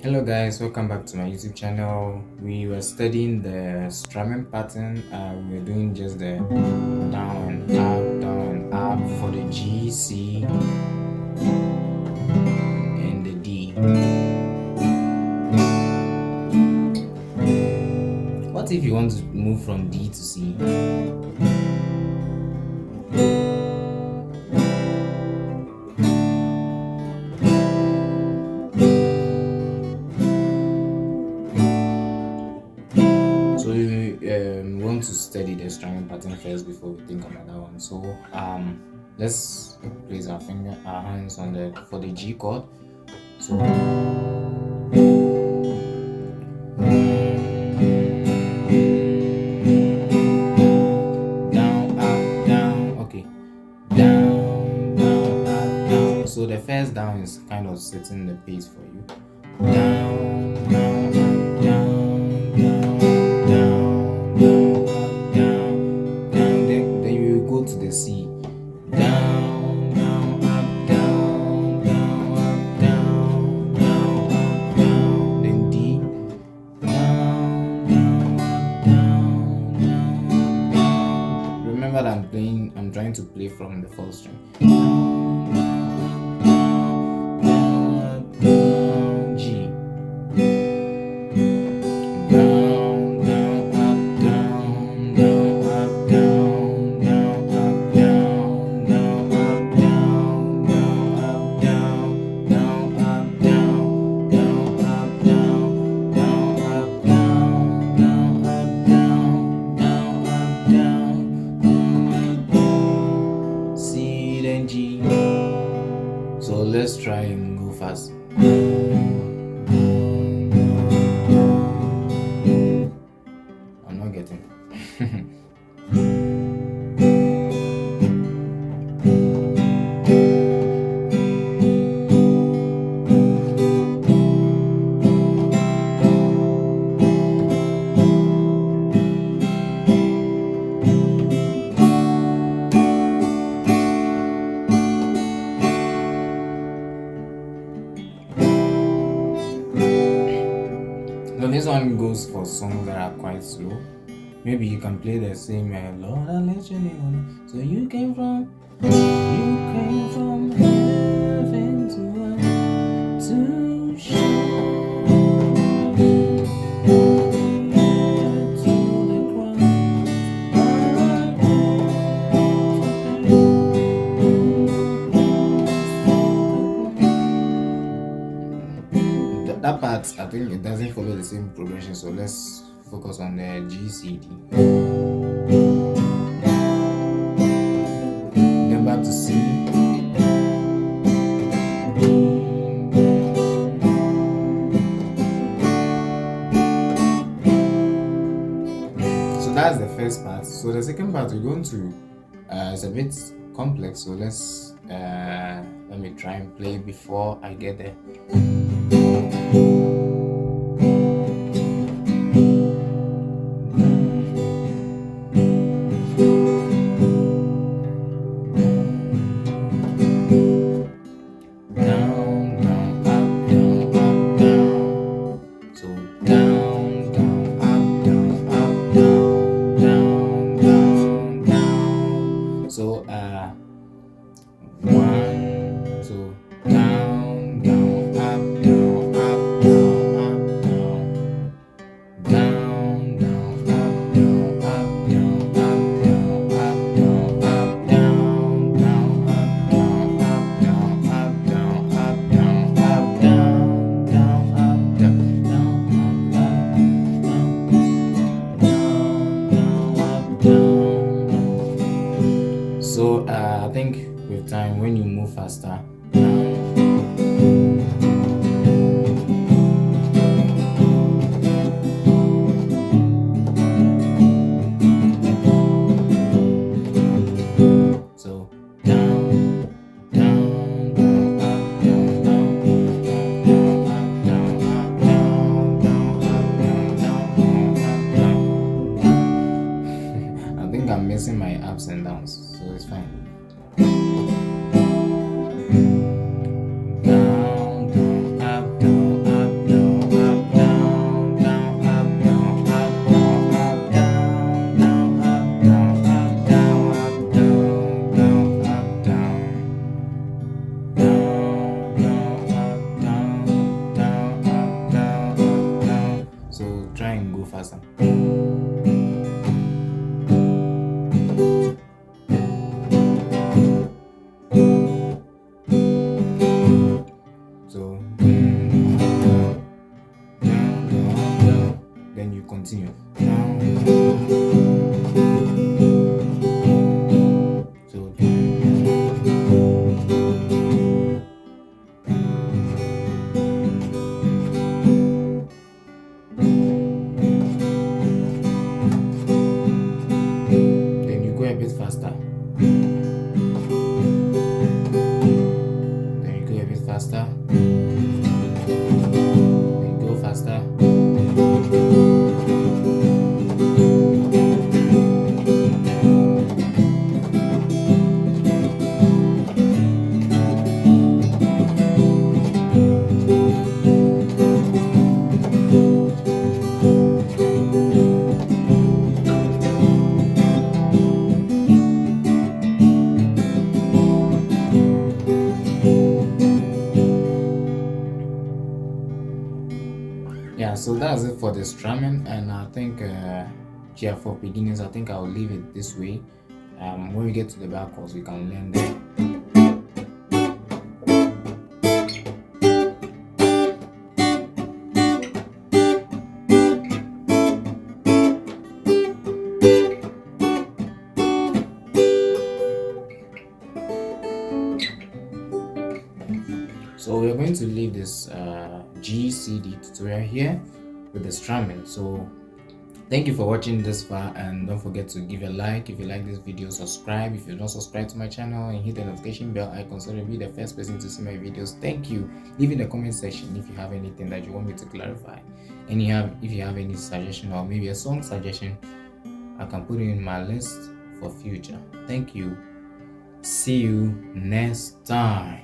Hello guys, welcome back to my YouTube channel. We were studying the strumming pattern. We were doing just the down and up for the G, C, and the D. What if you want to move from D to C? So we want to study the strumming pattern first before we think about that one. So let's place our hands on for the G chord. So down, up, down. Okay, down, down, up, down. So the first down is kind of setting the pace for you. Down, down, up, down, down, down, down, up, down, down. Then you go to the C. Down, down, up, down, down, up, down, down, up, down. Then D. Down, down, up, down, down, up, down. Remember that I'm trying to play from the fourth string. So let's try and go fast. I'm not getting. So this one goes for songs that are quite slow. Maybe you can play the same Lord, I'll let you know. So you came from heaven to earth to show to the cross. That part, I think it doesn't follow the same progression, so let's focus on the G, C, D. Then back to C. So that's the first part. So the second part we're going to, it's a bit complex, so let me try and play before I get there. So one, so down, down, up, down, up, down, continue. Down. So then you go a bit faster. Then you go a bit faster. Then you go faster. Yeah, so that's it for the strumming, and I think yeah, for beginners I think I'll leave it this way. When we get to the back chords we can learn that. So we're going to leave this GCD tutorial here with the strumming. So thank you for watching this far, and don't forget to give a like if you like this video, subscribe if you're not subscribed to my channel, and hit the notification bell icon so you'll be the first person to see my videos. Thank you. Leave in the comment section if you have anything that you want me to clarify, and if you have any suggestion or maybe a song suggestion, I can put it in my list for future. Thank you. See you next time.